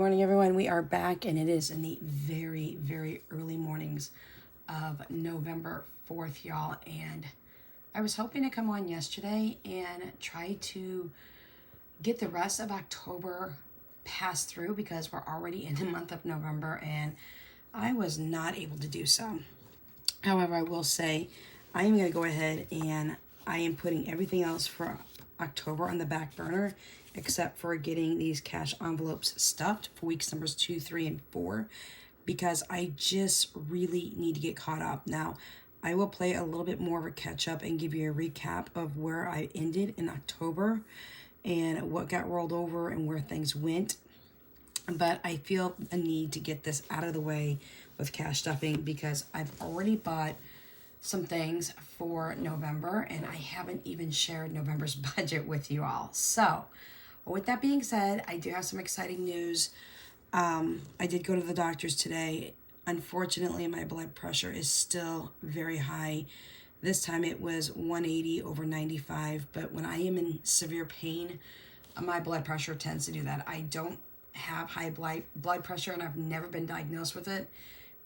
morning, everyone. We are back, and it is in the very, very early mornings of November 4th, y'all. And I was hoping to come on yesterday and try to get the rest of October passed through because we're already in the month of November, and I was not able to do so. However, I will say I am going to go ahead and I am putting everything else for October on the back burner, except for getting these cash envelopes stuffed for weeks numbers 2, 3, and 4, because I just really need to get caught up. Now, I will play a little bit more of a catch up and give you a recap of where I ended in October and what got rolled over and where things went. But I feel a need to get this out of the way with cash stuffing because I've already bought some things for November and I haven't even shared November's budget with you all. So with that being said, I do have some exciting news. I did go to the doctor's today. Unfortunately, my blood pressure is still very high. This time it was 180 over 95, but when I am in severe pain, my blood pressure tends to do that. I don't have high blood pressure and I've never been diagnosed with it.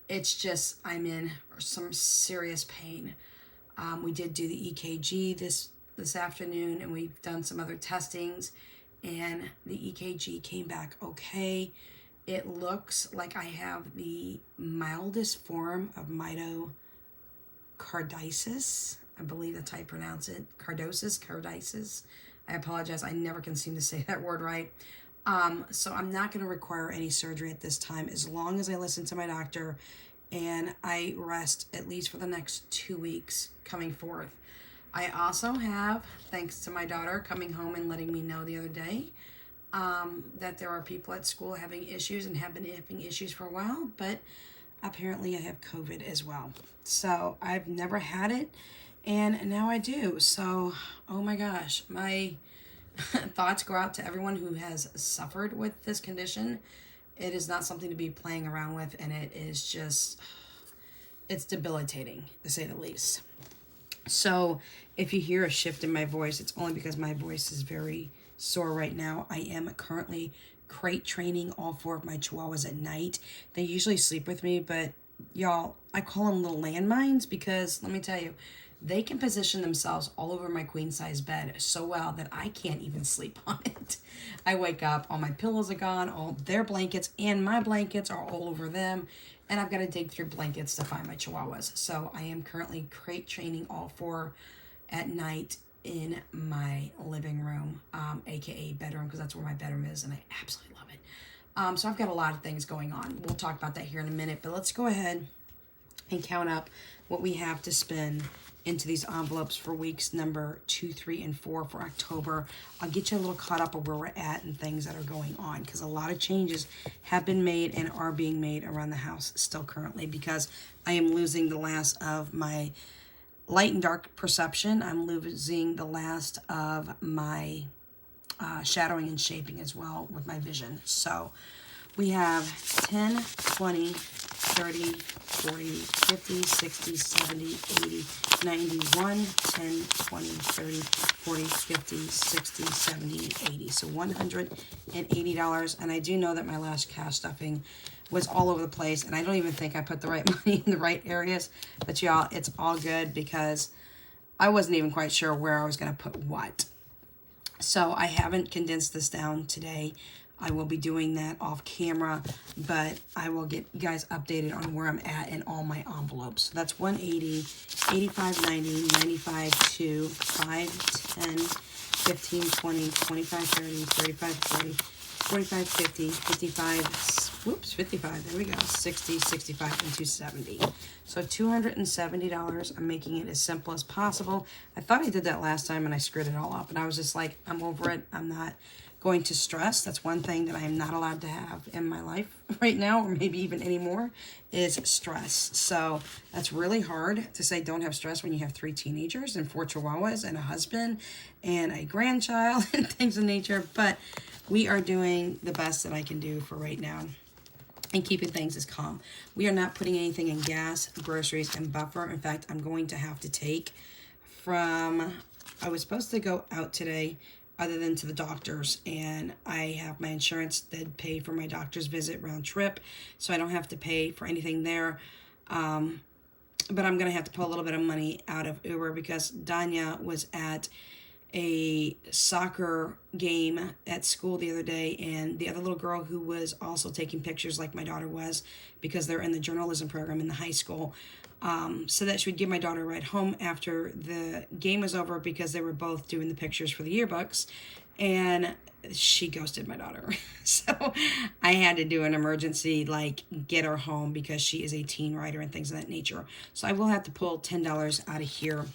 It's just I'm in some serious pain. We did do the EKG this afternoon, and we've done some other testings, and the EKG came back okay. It looks like I have the mildest form of myocarditis. I believe that's how you pronounce it. Carditis. I apologize. I never can seem to say that word right. So I'm not going to require any surgery at this time as long as I listen to my doctor and I rest at least for the next 2 weeks coming forth. I also have, thanks to my daughter coming home and letting me know the other day, that there are people at school having issues and have been having issues for a while, but apparently I have COVID as well. So I've never had it, and now I do. So, oh my gosh, my thoughts go out to everyone who has suffered with this condition. It is not something to be playing around with, and it is just, it's debilitating, to say the least. So if you hear a shift in my voice, it's only because my voice is very sore right now. I am currently crate training all 4 of my chihuahuas at night. They usually sleep with me, but y'all, I call them little landmines because let me tell you, they can position themselves all over my queen size bed so well that I can't even sleep on it. I wake up, all my pillows are gone, all their blankets and my blankets are all over them, and I've got to dig through blankets to find my chihuahuas. So I am currently crate training all 4 at night in my living room, aka bedroom, because that's where my bedroom is, and I absolutely love it. So I've got a lot of things going on. We'll talk about that here in a minute, but let's go ahead and count up what we have to spend into these envelopes for weeks number 2, 3, and 4 for October. I'll get you a little caught up of where we're at and things that are going on, because a lot of changes have been made and are being made around the house still currently, because I am losing the last of my light and dark perception. I'm losing the last of my shadowing and shaping as well with my vision. So we have 10, 20, 30, 40, 50, 60, 70, 80, 91, 10, 20, 30, 40, 50, 60, 70, 80. So $180. And I do know that my last cash stuffing was all over the place, and I don't even think I put the right money in the right areas. But y'all, it's all good because I wasn't even quite sure where I was going to put what. So I haven't condensed this down today. I will be doing that off camera, but I will get you guys updated on where I'm at in all my envelopes. So that's 180, 85, 90, 95, 2, 5, 10, 15, 20, 25, 30, 35, 40, 45, 50, 55, whoops, 55, there we go, 60, 65, and 270. So $270, I'm making it as simple as possible. I thought I did that last time and I screwed it all up, and I was just like, I'm over it, I'm not going to stress. That's one thing that I am not allowed to have in my life right now, or maybe even anymore, is stress. So that's really hard to say don't have stress when you have 3 teenagers and 4 chihuahuas and a husband and a grandchild and things of nature, but we are doing the best that I can do for right now and keeping things as calm. We are not putting anything in gas, groceries, and buffer. In fact, I'm going to have to take from, I was supposed to go out today other than to the doctors. And I have my insurance that paid for my doctor's visit round trip, so I don't have to pay for anything there. But I'm going to have to pull a little bit of money out of Uber because Danya was at a soccer game at school the other day, and the other little girl who was also taking pictures like my daughter was, because they're in the journalism program in the high school, so that she would give my daughter a ride home after the game was over because they were both doing the pictures for the yearbooks, and she ghosted my daughter. So I had to do an emergency, like, get her home because she is a teen rider and things of that nature. So I will have to pull $10 out of here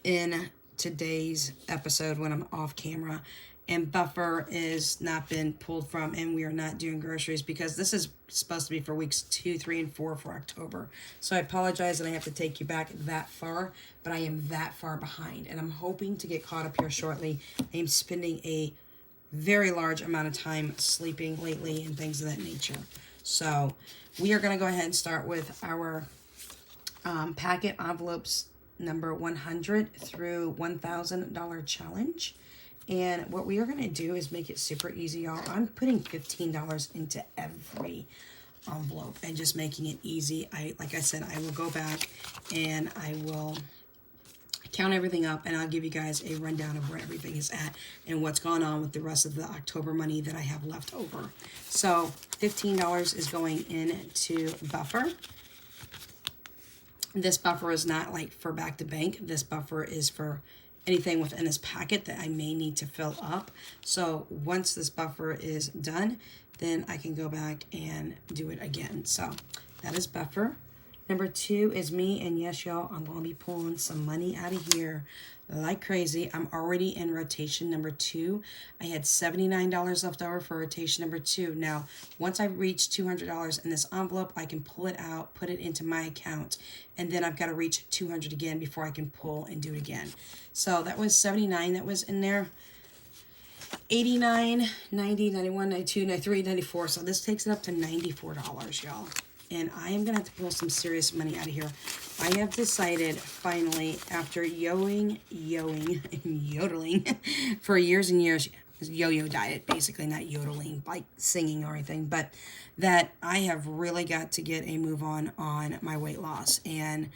in today's episode when I'm off camera. And buffer is not been pulled from, and we are not doing groceries because this is supposed to be for weeks 2, 3, and 4 for October. So I apologize that I have to take you back that far, but I am that far behind, and I'm hoping to get caught up here shortly. I am spending a very large amount of time sleeping lately and things of that nature. So we are going to go ahead and start with our packet envelopes number 100 through $1,000 challenge. And what we are going to do is make it super easy, y'all. I'm putting $15 into every envelope and just making it easy. Like I said, I will go back and I will count everything up, and I'll give you guys a rundown of where everything is at and what's gone on with the rest of the October money that I have left over. So $15 is going into buffer. This buffer is not like for back to bank. This buffer is for anything within this packet that I may need to fill up. So once this buffer is done, then I can go back and do it again. So that is buffer. Number 2 is me, and yes, y'all, I'm going to be pulling some money out of here like crazy. I'm already in rotation number 2. I had $79 left over for rotation number 2. Now, once I reach $200 in this envelope, I can pull it out, put it into my account, and then I've got to reach 200 again before I can pull and do it again. So that was 79 that was in there. 89, 90, 91, 92, 93, 94. So this takes it up to $94, y'all. And I am going to have to pull some serious money out of here. I have decided, finally, after yodeling for years and years, yo-yo diet, basically, not yodeling, like singing or anything, but that I have really got to get a move on my weight loss. And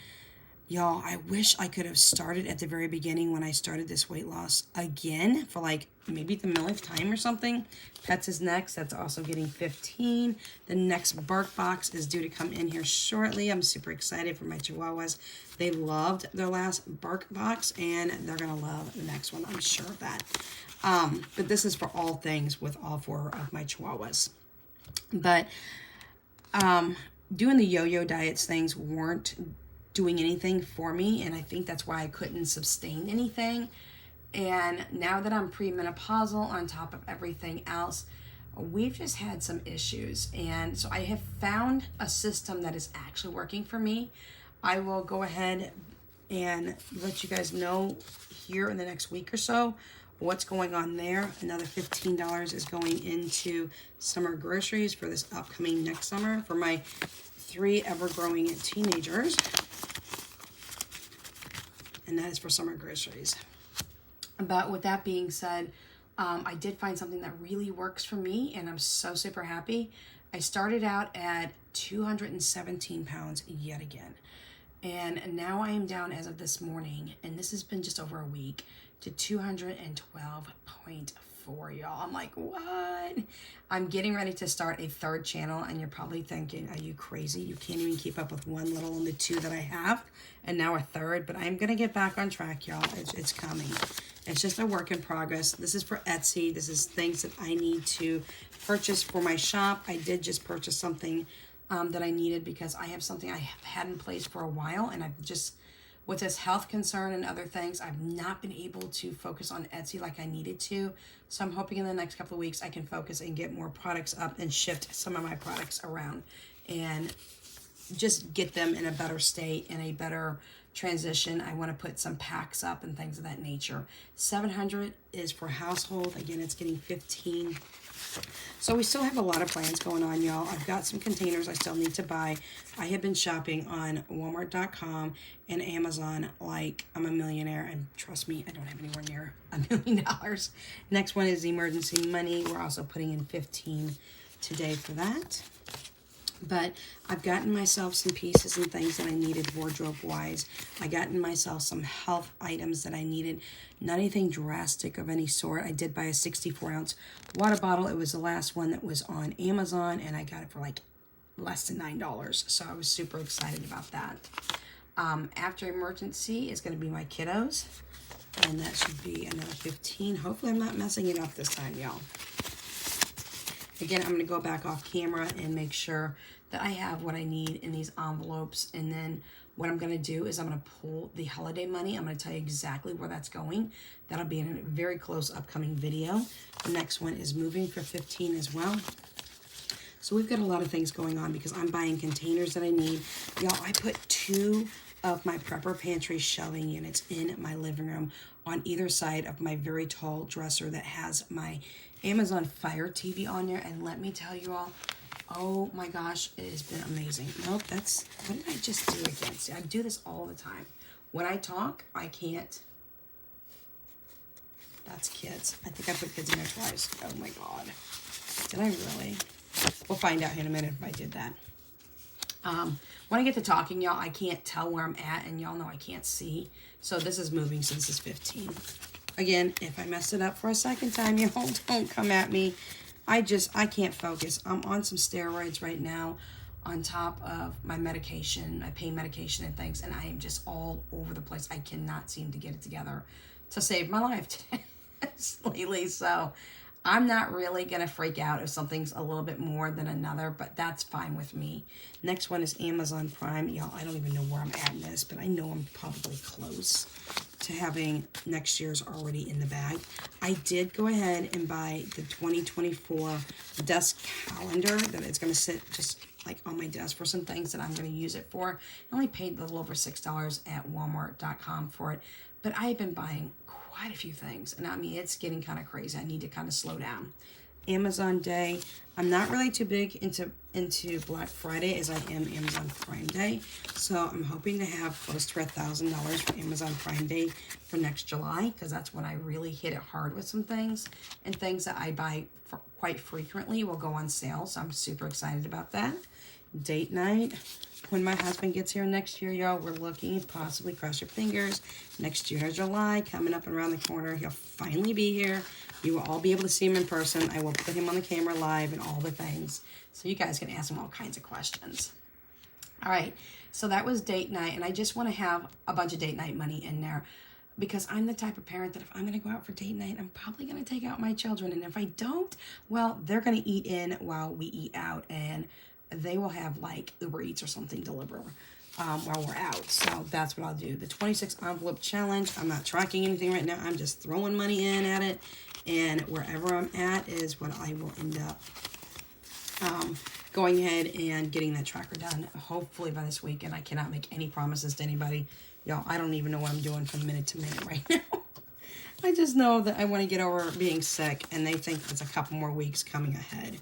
y'all, I wish I could have started at the very beginning when I started this weight loss again for like maybe the millionth time or something. Pets is next. That's also getting 15. The next bark box is due to come in here shortly. I'm super excited for my Chihuahuas. They loved their last bark box, and they're going to love the next one. I'm sure of that. But this is for all things with all 4 of my Chihuahuas. But doing the yo-yo diets things weren't doing anything for me, and I think that's why I couldn't sustain anything. And now that I'm premenopausal on top of everything else, we've just had some issues, and so I have found a system that is actually working for me. I will go ahead and let you guys know here in the next week or so what's going on there. Another $15 is going into summer groceries for this upcoming next summer for my 3 ever-growing teenagers. And that is for summer groceries. But with that being said, I did find something that really works for me, and I'm so super happy. I started out at 217 pounds yet again. And now I am down as of this morning, and this has been just over a week, to 212.4, y'all. I'm like, what? I'm getting ready to start a 3rd channel, and you're probably thinking, are you crazy? You can't even keep up with 1, let alone the 2 that I have, and now a 3rd. But I'm going to get back on track, y'all. It's coming. It's just a work in progress. This is for Etsy. This is things that I need to purchase for my shop. I did just purchase something that I needed because I have something I have had in place for a while, and I've just, with this health concern and other things, I've not been able to focus on Etsy like I needed to. So I'm hoping in the next couple of weeks I can focus and get more products up and shift some of my products around and just get them in a better state and a better transition. I want to put some packs up and things of that nature. $700 is for household. Again, it's getting $15. So we still have a lot of plans going on, y'all. I've got some containers I still need to buy. I have been shopping on Walmart.com and Amazon like I'm a millionaire. And trust me, I don't have anywhere near $1 million. Next one is emergency money. We're also putting in $15 today for that. But I've gotten myself some pieces and things that I needed wardrobe-wise. I gotten myself some health items that I needed. Not anything drastic of any sort. I did buy a 64-ounce water bottle. It was the last one that was on Amazon, and I got it for like less than $9. So I was super excited about that. After emergency is going to be my kiddos, and that should be another $15. Hopefully I'm not messing it up this time, y'all. Again, I'm going to go back off camera and make sure that I have what I need in these envelopes. And then what I'm going to do is I'm going to pull the holiday money. I'm going to tell you exactly where that's going. That'll be in a very close upcoming video. The next one is moving for $15 as well. So we've got a lot of things going on because I'm buying containers that I need. Y'all, I put 2 of my prepper pantry shelving units in my living room on either side of my very tall dresser that has my Amazon Fire TV on there, and let me tell you all, oh my gosh, it has been amazing. Nope, what did I just do again? See, I do this all the time. When I talk, I can't. That's kids. I think I put kids in there twice. Oh my God. Did I really? We'll find out in a minute if I did that. When I get to talking, y'all, I can't tell where I'm at, and y'all know I can't see. So this is moving, so this is 15. Again, if I messed it up for a second time, y'all, don't come at me. I can't focus. I'm on some steroids right now on top of my medication, my pain medication and things, and I am just all over the place. I cannot seem to get it together to save my life today lately. So I'm not really going to freak out if something's a little bit more than another, but that's fine with me. Next one is Amazon Prime. Y'all, I don't even know where I'm at in this, but I know I'm probably close to having next year's already in the bag. I did go ahead and buy the 2024 desk calendar that it's going to sit just like on my desk for some things that I'm going to use it for. I only paid a little over $6 at Walmart.com for it, but I have been buying quite a few things, and I mean, it's getting kind of crazy. I need to kind of slow down. Amazon Day. I'm not really too big into Black Friday as I am Amazon Prime Day, so I'm hoping to have close to $1,000 for Amazon Prime Day for next July, because that's when I really hit it hard with some things, and things that I buy quite frequently will go on sale, so I'm super excited about that. Date night. When my husband gets here next year, y'all, we're looking, possibly cross your fingers, next June or July, coming up and around the corner. He'll finally be here. You will all be able to see him in person. I will put him on the camera live and all the things, so you guys can ask him all kinds of questions. All right, so that was date night, and I just want to have a bunch of date night money in there, because I'm the type of parent that if I'm going to go out for date night, I'm probably going to take out my children, and if I don't, well, they're going to eat in while we eat out, and they will have like Uber Eats or something deliver while we're out. So that's what I'll do. The 26 envelope challenge, I'm not tracking anything right now. I'm just throwing money in at it, and wherever I'm at is what I will end up going ahead and getting that tracker done, hopefully by this weekend. I cannot make any promises to anybody. Y'all, I don't even know what I'm doing from minute to minute right now. I just know that I want to get over being sick, and they think there's a couple more weeks coming ahead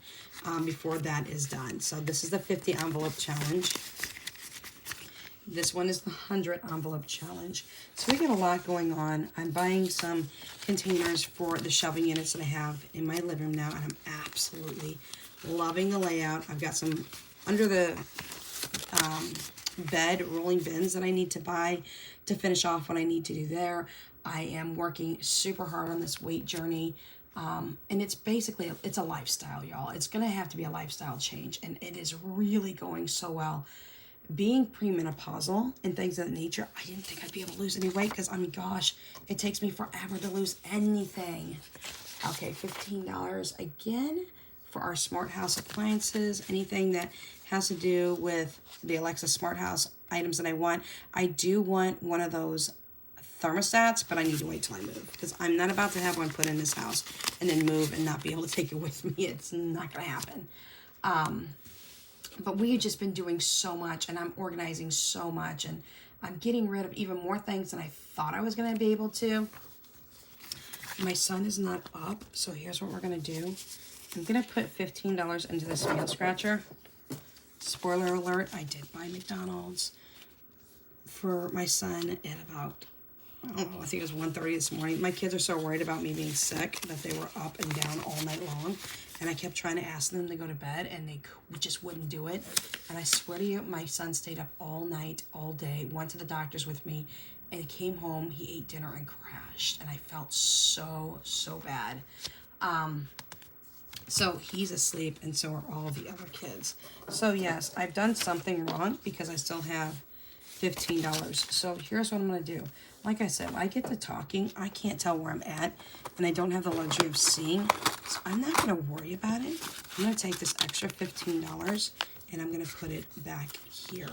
before that is done. So this is the 50 envelope challenge. This one is the 100 envelope challenge. So we got a lot going on. I'm buying some containers for the shelving units that I have in my living room now, and I'm absolutely loving the layout. I've got some under the bed rolling bins that I need to buy to finish off what I need to do there. I am working super hard on this weight journey, and it's basically, it's a lifestyle, y'all. It's going to have to be a lifestyle change, and it is really going so well. Being premenopausal and things of that nature, I didn't think I'd be able to lose any weight, because, I mean, gosh, it takes me forever to lose anything. Okay, $15 again for our smart house appliances, anything that has to do with the Alexa smart house items that I want. I do want one of those thermostats, but I need to wait till I move, because I'm not about to have one put in this house and then move and not be able to take it with me. It's not going to happen. But we've just been doing so much, and I'm organizing so much, and I'm getting rid of even more things than I thought I was going to be able to. My son is not up, so here's what we're going to do. I'm going to put $15 into this meal scratcher. Spoiler alert, I did buy McDonald's for my son at about, I don't know, I think it was 1:30 this morning. My kids are so worried about me being sick that they were up and down all night long. And I kept trying to ask them to go to bed, and they just wouldn't do it. And I swear to you, my son stayed up all night, all day, went to the doctor's with me, and he came home, he ate dinner, and crashed. And I felt so, so bad. So he's asleep, and so are all the other kids. So yes, I've done something wrong because I still have $15. So here's what I'm going to do. Like I said, when I get to talking, I can't tell where I'm at, and I don't have the luxury of seeing. So I'm not going to worry about it. I'm going to take this extra $15, and I'm going to put it back here.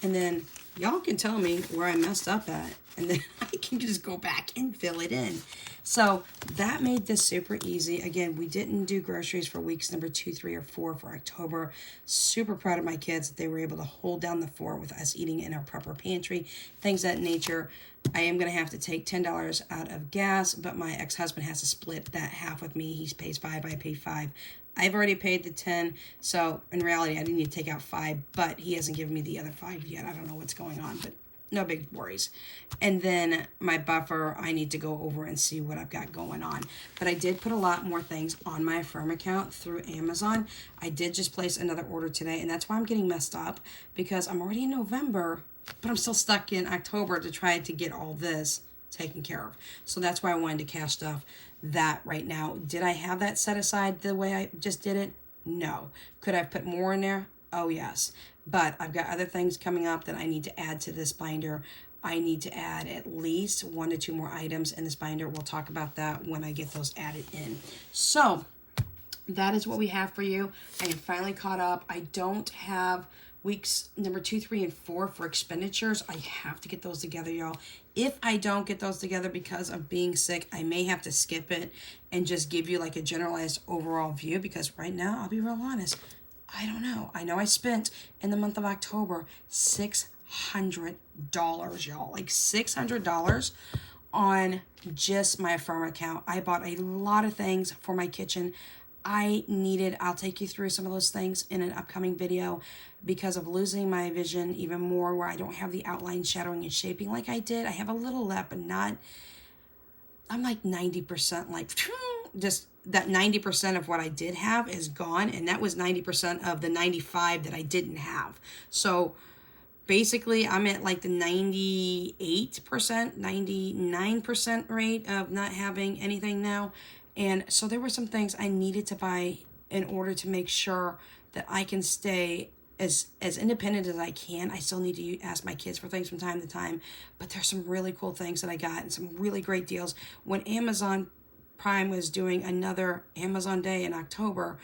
And then y'all can tell me where I messed up at, and then I can just go back and fill it in. So that made this super easy. Again, we didn't do groceries for weeks number 2, 3, or 4 for October. Super proud of my kids that they were able to hold down the fort with us eating in our prepper pantry, things of that nature. I am going to have to take $10 out of gas, but my ex-husband has to split that half with me. He pays $5, I pay $5. I've already paid the $10, so in reality, I didn't need to take out $5, but he hasn't given me the other $5 yet. I don't know what's going on, but no big worries. And then my buffer, I need to go over and see what I've got going on. But I did put a lot more things on my Affirm account through Amazon. I did just place another order today, and that's why I'm getting messed up, because I'm already in November, but I'm still stuck in October to try to get all this taken care of. So that's why I wanted to cash stuff that right now. Did I have that set aside the way I just did it? No. Could I have put more in there? Oh, yes. But I've got other things coming up that I need to add to this binder. I need to add at least 1 to 2 more items in this binder. We'll talk about that when I get those added in. So that is what we have for you. I am finally caught up. I don't have weeks number 2, 3, and 4 for expenditures. I have to get those together, y'all. If I don't get those together because of being sick, I may have to skip it and just give you like a generalized overall view, because right now, I'll be real honest, I don't know. I know I spent in the month of October $600, y'all. Like $600 on just my Affirm account. I bought a lot of things for my kitchen. I'll take you through some of those things in an upcoming video, because of losing my vision even more, where I don't have the outline, shadowing, and shaping like I did. I have a little left, but not, I'm like 90%, like just that 90% of what I did have is gone. And that was 90% of the 95 that I didn't have. So basically I'm at like the 98%, 99% rate of not having anything now. And so there were some things I needed to buy in order to make sure that I can stay as independent as I can. I still need to ask my kids for things from time to time, but there's some really cool things that I got and some really great deals. When Amazon Prime was doing another Amazon Day in October,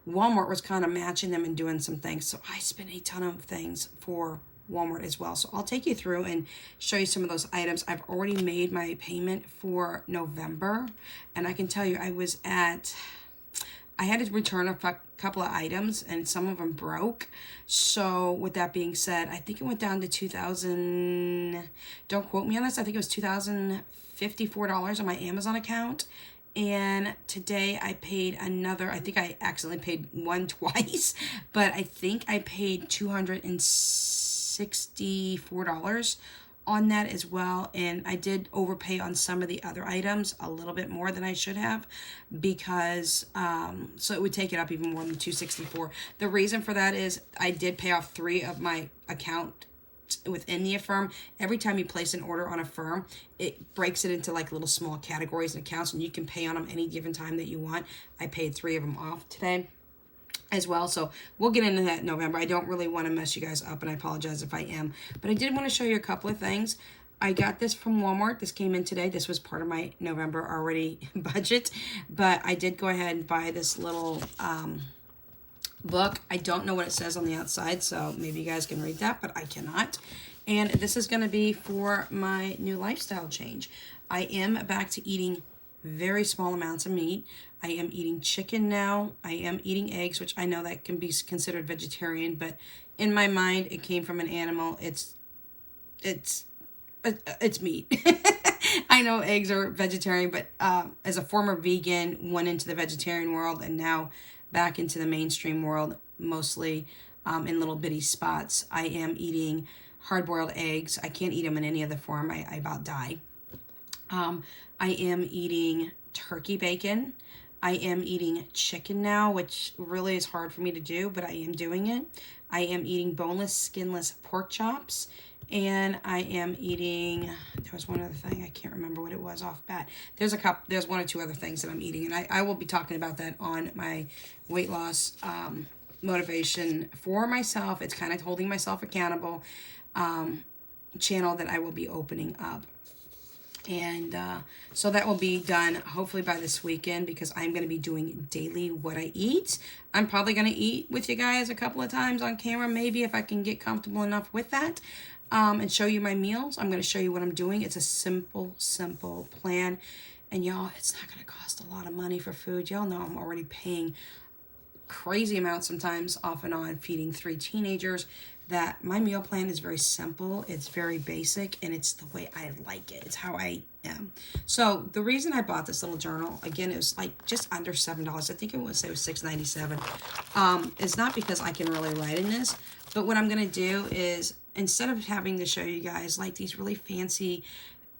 Walmart was kind of matching them and doing some things. So I spent a ton of things for Walmart as well. So I'll take you through and show you some of those items. I've already made my payment for November, and I can tell you I had to return a couple of items, and some of them broke. So with that being said, I think it went down to $2,000, don't quote me on this, I think it was $2,054 on my Amazon account. And today I paid another, I think I accidentally paid one twice, but I think I paid $264 on that as well. And I did overpay on some of the other items a little bit more than I should have, because so it would take it up even more than $264. The reason for that is I did pay off 3 of my account within the Affirm. Every time you place an order on Affirm, it breaks it into like little small categories and accounts, and you can pay on them any given time that you want. I paid 3 of them off today as well, so we'll get into that in November. I don't really want to mess you guys up, and I apologize if I am, but I did want to show you a couple of things. I got this from Walmart. This came in today. This was part of my November already budget, but I did go ahead and buy this little book. I don't know what it says on the outside, so maybe you guys can read that, but I cannot. And this is going to be for my new lifestyle change. I am back to eating very small amounts of meat. I am eating chicken now. I am eating eggs, which I know that can be considered vegetarian, but in my mind, it came from an animal. It's it's meat. I know eggs are vegetarian, but as a former vegan, went into the vegetarian world and now back into the mainstream world, mostly in little bitty spots. I am eating hard-boiled eggs. I can't eat them in any other form. I about die. I am eating turkey bacon. I am eating chicken now, which really is hard for me to do, but I am doing it. I am eating boneless, skinless pork chops. And I am eating, there was one other thing, I can't remember what it was off bat. There's one or two other things that I'm eating, and I will be talking about that on my weight loss motivation for myself. It's kind of holding myself accountable channel that I will be opening up. And so that will be done hopefully by this weekend, because I'm going to be doing daily what I eat. I'm probably going to eat with you guys a couple of times on camera, maybe, if I can get comfortable enough with that. And show you my meals. I'm going to show you what I'm doing. It's a simple plan. And y'all, it's not going to cost a lot of money for food. Y'all know I'm already paying crazy amounts sometimes off and on feeding 3 teenagers. That my meal plan is very simple. It's very basic, and it's the way I like it. It's how I am. So the reason I bought this little journal, again, it was like just under $7. I think it was $6.97. It's not because I can really write in this, but what I'm going to do is, instead of having to show you guys like these really fancy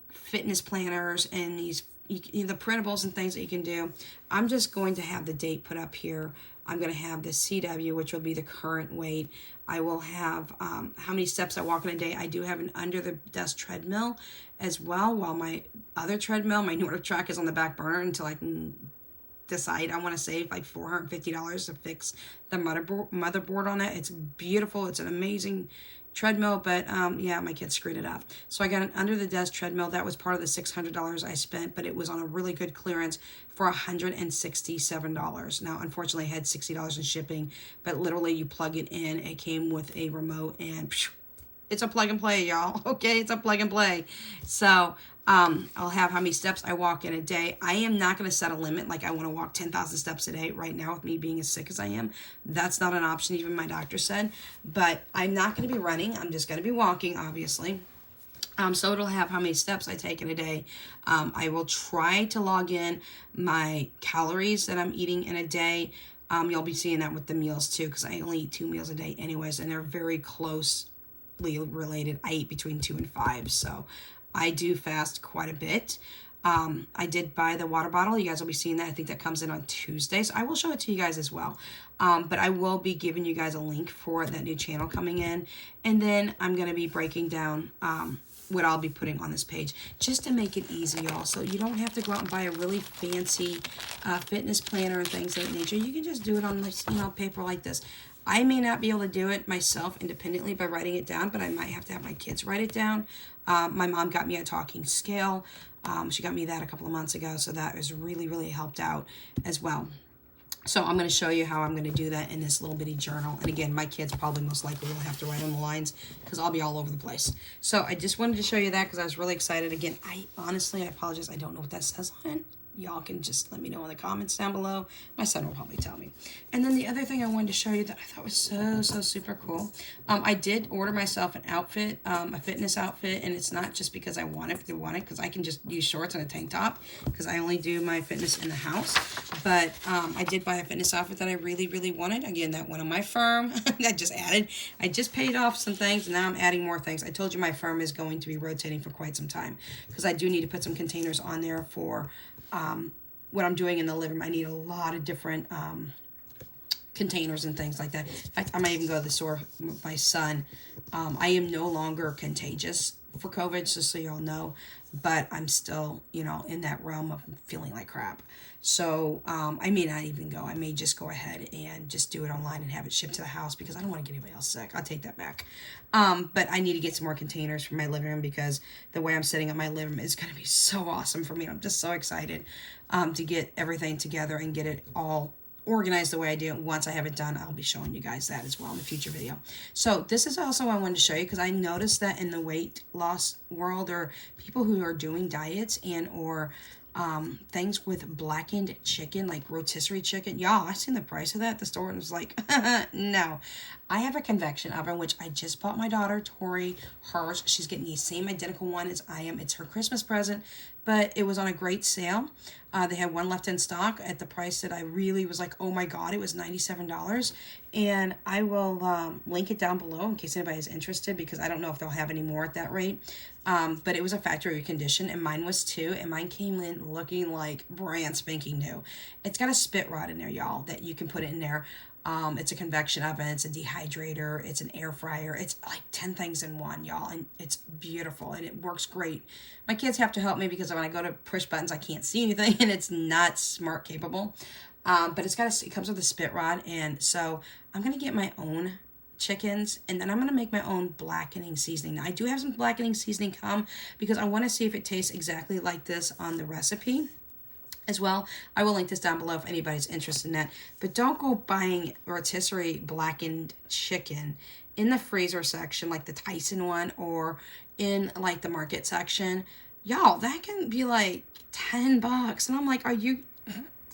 fitness planners and these the printables and things that you can do, I'm just going to have the date put up here. I'm going to have the CW, which will be the current weight. I will have how many steps I walk in a day. I do have an under the desk treadmill as well, while my other treadmill, my newer track, is on the back burner until I can decide. I want to save like $450 to fix the motherboard on it. It's beautiful. It's an amazing treadmill, but yeah, my kids screwed it up. So I got an under the desk treadmill. That was part of the $600 I spent, but it was on a really good clearance for $167. Now, unfortunately, I had $60 in shipping, but literally you plug it in. It came with a remote, and it's a plug and play, y'all. Okay, it's a plug and play. So I'll have how many steps I walk in a day. I am not going to set a limit like I want to walk 10,000 steps a day right now with me being as sick as I am. That's not an option, even my doctor said. But I'm not going to be running. I'm just going to be walking, obviously. So it'll have how many steps I take in a day. I will try to log in my calories that I'm eating in a day. You'll be seeing that with the meals too, because I only eat 2 meals a day anyways, and they're very closely related. I eat between 2 and 5, so I do fast quite a bit. I did buy the water bottle. You guys will be seeing that. I think that comes in on Tuesday, so I will show it to you guys as well. But I will be giving you guys a link for that new channel coming in. And then I'm going to be breaking down what I'll be putting on this page, just to make it easy, y'all. So you don't have to go out and buy a really fancy fitness planner and things of that nature. You can just do it on, paper like this. I may not be able to do it myself independently by writing it down, but I might have to have my kids write it down. My mom got me a talking scale. She got me that a couple of months ago, so that has really, really helped out as well. So I'm going to show you how I'm going to do that in this little bitty journal. And again, my kids probably most likely will have to write on the lines, because I'll be all over the place. So I just wanted to show you that because I was really excited. Again, I apologize. I don't know what that says on it. Y'all can just let me know in the comments down below. My son will probably tell me. And then the other thing I wanted to show you that I thought was so super cool. I did order myself an outfit, a fitness outfit, and it's not just because I want it, because I can just use shorts and a tank top, because I only do my fitness in the house. But I did buy a fitness outfit that I really, really wanted. Again, that went on my firm. I just paid off some things, and now I'm adding more things. I told you my firm is going to be rotating for quite some time, because I do need to put some containers on there for what I'm doing in the living room. I need a lot of different containers and things like that. In fact, I might even go to the store with my son. I am no longer contagious for COVID, just so y'all know, but I'm still, in that realm of feeling like crap. So I may not even go. I may just go ahead and just do it online and have it shipped to the house, because I don't want to get anybody else sick. I'll take that back. But I need to get some more containers for my living room, because the way I'm setting up my living room is going to be so awesome for me. I'm just so excited to get everything together and get it all organized the way I do. Once I have it done, I'll be showing you guys that as well in a future video. So this is also what I wanted to show you, because I noticed that in the weight loss world, or people who are doing diets and or things with blackened chicken, like rotisserie chicken. Y'all, I seen the price of that at the store and was like, no. I have a convection oven, which I just bought my daughter, Tori, hers. She's getting the same identical one as I am. It's her Christmas present, but it was on a great sale. They had one left in stock at the price that I really was like, oh my God, it was $97. And I will link it down below in case anybody is interested, because I don't know if they'll have any more at that rate. But it was a factory condition, and mine was too, and mine came in looking like brand spanking new. It's got a spit rod in there, y'all, that you can put it in there. It's a convection oven, it's a dehydrator, it's an air fryer. It's like 10 things in one, y'all, and it's beautiful, and it works great. My kids have to help me because when I go to push buttons, I can't see anything, and it's not smart capable. But it comes with a spit rod, and so I'm going to get my own chickens, and then I'm going to make my own blackening seasoning. Now, I do have some blackening seasoning come because I want to see if it tastes exactly like this on the recipe as well. I will link this down below if anybody's interested in that. But don't go buying rotisserie blackened chicken in the freezer section like the Tyson one, or in like the market section. Y'all, that can be like $10. And I'm like, are you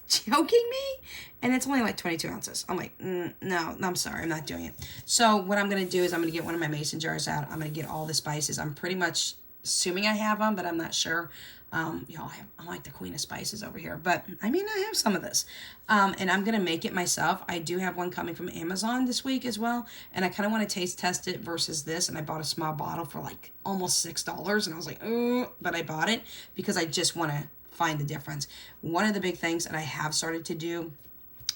joking me? And it's only like 22 ounces. I'm like, no, I'm sorry, I'm not doing it. So what I'm going to do is I'm going to get one of my mason jars out. I'm going to get all the spices. I'm pretty much assuming I have them, but I'm not sure. Y'all, I'm like the queen of spices over here, but I mean, I have some of this. And I'm going to make it myself. I do have one coming from Amazon this week as well. And I kind of want to taste test it versus this. And I bought a small bottle for like almost $6. And I was like, oh, but I bought it because I just want to find the difference. One of the big things that I have started to do,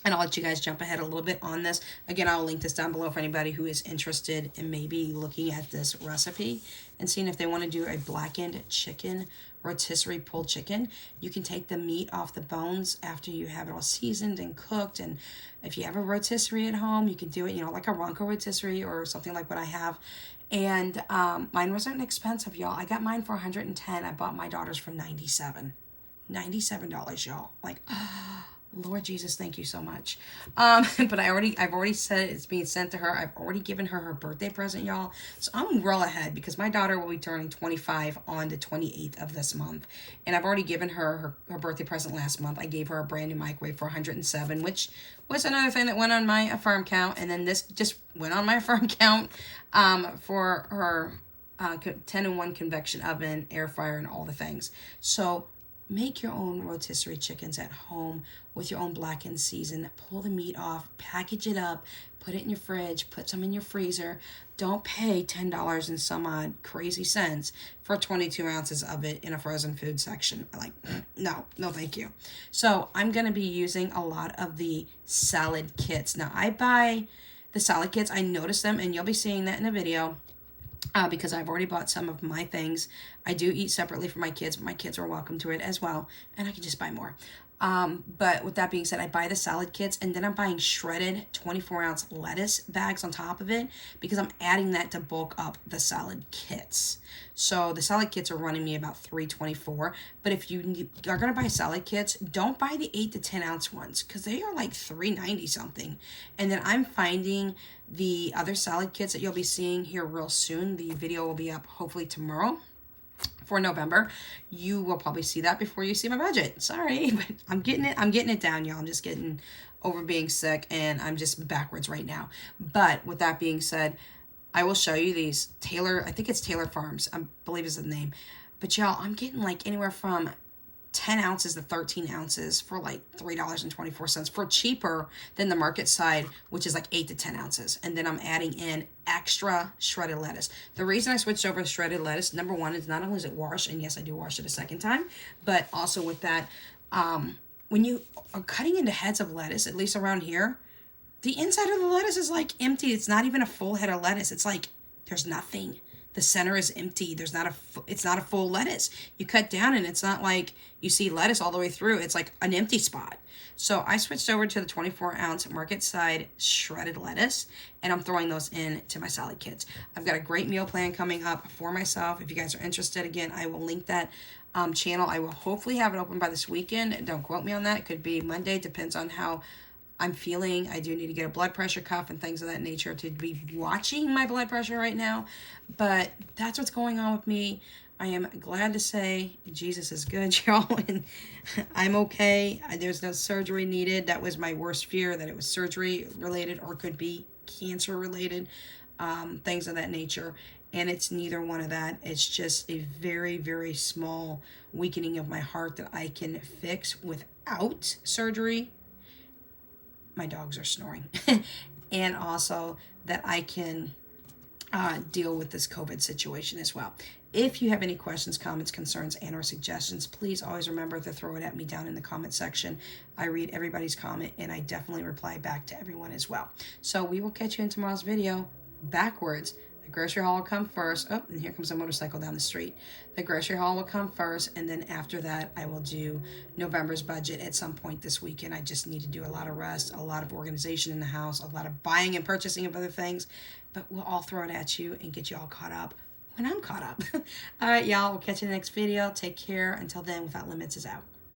and I'll let you guys jump ahead a little bit on this. Again, I'll link this down below for anybody who is interested in maybe looking at this recipe and seeing if they want to do a blackened chicken, rotisserie pulled chicken. You can take the meat off the bones after you have it all seasoned and cooked. And if you have a rotisserie at home, you can do it, you know, like a Ronco rotisserie or something like what I have. And mine wasn't expensive, y'all. I got mine for $110. I bought my daughter's for $97, y'all. Like, Lord Jesus, thank you so much. But I've already said it's being sent to her. I've already given her her birthday present, y'all. So I'm well ahead because my daughter will be turning 25 on the 28th of this month. And I've already given her her birthday present last month. I gave her a brand new microwave for $107, which was another thing that went on my affirm count. And then this just went on my affirm count for her 10-in-1 convection oven, air fryer, and all the things. So make your own rotisserie chickens at home with your own blackened season. Pull the meat off, package it up, put it in your fridge, put some in your freezer. Don't pay $10 and some odd crazy cents for 22 ounces of it in a frozen food section. Like, no, thank you. So I'm going to be using a lot of the salad kits. Now, I buy the salad kits. I noticed them, and you'll be seeing that in a video. Because I've already bought some of my things. I do eat separately for my kids, but my kids are welcome to it as well, and I can just buy more. But with that being said, I buy the salad kits, and then I'm buying shredded 24-ounce lettuce bags on top of it because I'm adding that to bulk up the salad kits. So the salad kits are running me about $3.24. But if you are going to buy salad kits, don't buy the 8 to 10 ounce ones because they are like $3.90 something. And then I'm finding the other salad kits that you'll be seeing here real soon. The video will be up hopefully tomorrow for November. You will probably see that before you see my budget. Sorry, but I'm getting it down, y'all. I'm just getting over being sick, and I'm just backwards right now. But with that being said, I will show you these I think it's Taylor Farms, I believe is the name. But y'all, I'm getting like anywhere from 10 ounces to 13 ounces for like $3.24 for cheaper than the market side, which is like 8 to 10 ounces. And then I'm adding in extra shredded lettuce. The reason I switched over to shredded lettuce, number one, is not only is it washed, and yes, I do wash it a second time, but also with that, when you are cutting into heads of lettuce, at least around here, the inside of the lettuce is like empty. It's not even a full head of lettuce. It's like there's nothing. The center is empty. It's not a full lettuce. You cut down and it's not like you see lettuce all the way through. It's like an empty spot. So I switched over to the 24-ounce market side shredded lettuce, and I'm throwing those in to my salad kits. I've got a great meal plan coming up for myself. If you guys are interested, again, I will link that channel. I will hopefully have it open by this weekend. Don't quote me on that. It could be Monday. Depends on how I'm feeling. I do need to get a blood pressure cuff and things of that nature to be watching my blood pressure right now. But that's what's going on with me. I am glad to say Jesus is good, y'all, and I'm okay. There's no surgery needed. That was my worst fear, that it was surgery related or could be cancer related, things of that nature. And it's neither one of that. It's just a very, very small weakening of my heart that I can fix without surgery. My dogs are snoring. And also that I can deal with this COVID situation as well. If you have any questions, comments, concerns, and or suggestions, please always remember to throw it at me down in the comment section. I read everybody's comment and I definitely reply back to everyone as well. So we will catch you in tomorrow's video. Backwards. The grocery haul will come first. Oh, and here comes a motorcycle down the street. The grocery haul will come first, and then after that, I will do November's budget at some point this weekend. I just need to do a lot of rest, a lot of organization in the house, a lot of buying and purchasing of other things, but we'll all throw it at you and get you all caught up when I'm caught up. All right, y'all, we'll catch you in the next video. Take care. Until then, Without Limits is out.